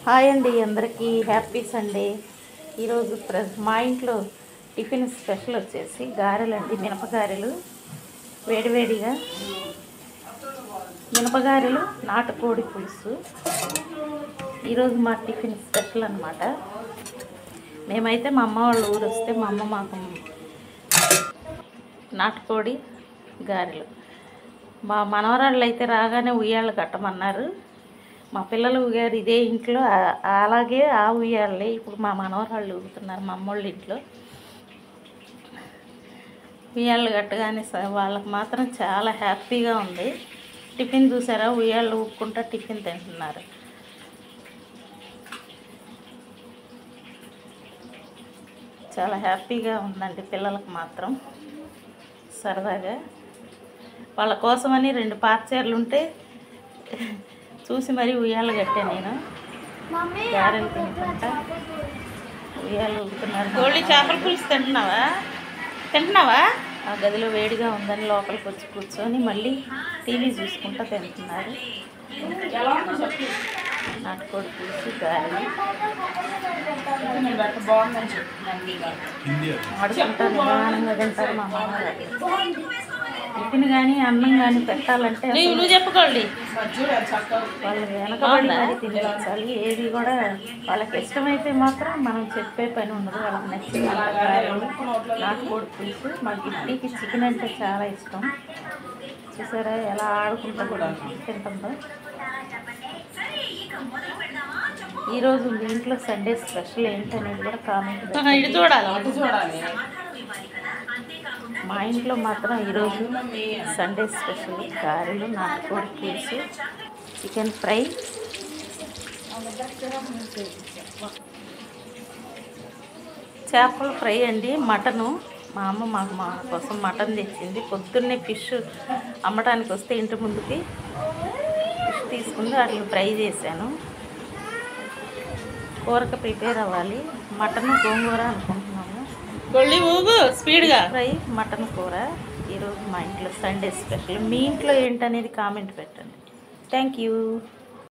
Hi అండి, అందరికీ happy Sunday. ఈరోజు మా ఇంట్లో టిఫిన్ స్పెషల్ వచ్చేసి గారెలండి, మినపగారెలు. వేడివేడిగా మినపగారెలు, నాటుకోడి పులుసు. ఈరోజు మా టిఫిన్ స్పెషల్ అన్నమాట. మేమైతే మా అమ్మ వాళ్ళ ఊరు వస్తే మా అమ్మ మాకు నాటుకోడి గారెలు, మా మనవరాళ్ళు అయితే రాగానే ఉయ్యాళ్ళు కట్టమన్నారు. మా పిల్లలు ఊగారు ఇదే ఇంట్లో, అలాగే ఆ ఉయ్యాళ్ళే ఇప్పుడు మా మనవరాళ్ళు ఊగుతున్నారు మా అమ్మోళ్ళ ఇంట్లో. ఉయ్యాళ్ళు కట్టగానే వాళ్ళకి మాత్రం చాలా హ్యాపీగా ఉంది. టిఫిన్ చూసారా, ఉయ్యాళ్ళు ఊపుకుంటా టిఫిన్ తింటున్నారు. చాలా హ్యాపీగా ఉందండి పిల్లలకు మాత్రం. సరదాగా వాళ్ళ కోసమని 2 పాత చీరలు ఉంటే చూసి మరీ ఉయ్యాలు కట్టా నేను. గారెలు తింటుంటా ఉయ్యాలు ఊగుతున్నారు. గోళీ చేపల పులుసు తింటున్నావా? ఆ గదిలో వేడిగా ఉందని లోపలికి వచ్చి కూర్చొని మళ్ళీ టీవీ చూసుకుంటూ తింటున్నారు. నాటుకోడి పులుసు, గారెలు ఆడుకుంటా నిదానంగా తింటారు మా అమ్మగారు. టిఫిన్ కానీ అన్నం కానీ పెట్టాలంటే నువ్వు చెప్పుకోండి, వాళ్ళు వెనకబడి మరి తినిపించాలి. ఏది కూడా వాళ్ళకి ఇష్టమైతే మాత్రం మనం చెప్పే పని ఉండదు. వాళ్ళకి నచ్చిన గారెలు, నాటుకోడి పులుసు. మా గిట్టికి చికెన్ అంటే చాలా ఇష్టం. చూసారా ఎలా ఆడుకుంటూ కూడా తింటుందో. ఈరోజు మీ ఇంట్లో సండే స్పెషల్ ఏంటనేది కూడా కామెంట్ చూడాలి. మా ఇంట్లో మాత్రం ఈరోజు సండే స్పెషల్ గారెలు, నాటుకోడి పులుసు, చికెన్ ఫ్రై, చేపల ఫ్రై అండి, మటను. మా అమ్మ మా కోసం మటన్ తెచ్చింది. పొద్దున్నే ఫిష్ అమ్మటానికి వస్తే ఇంటి ముందుకి ఫిష్ తీసుకుంది, వాటిని ఫ్రై చేశాను. కూరకు ప్రిపేర్ అవ్వాలి. మటన్ గోంగూర అనుకుంటున్నాము. స్పీడ్గా ఫ్రై, మటన్ కూర. ఈరోజు మా ఇంట్లో సండే స్పెషల్. మీ ఇంట్లో ఏంటనేది కామెంట్ పెట్టండి. Thank you.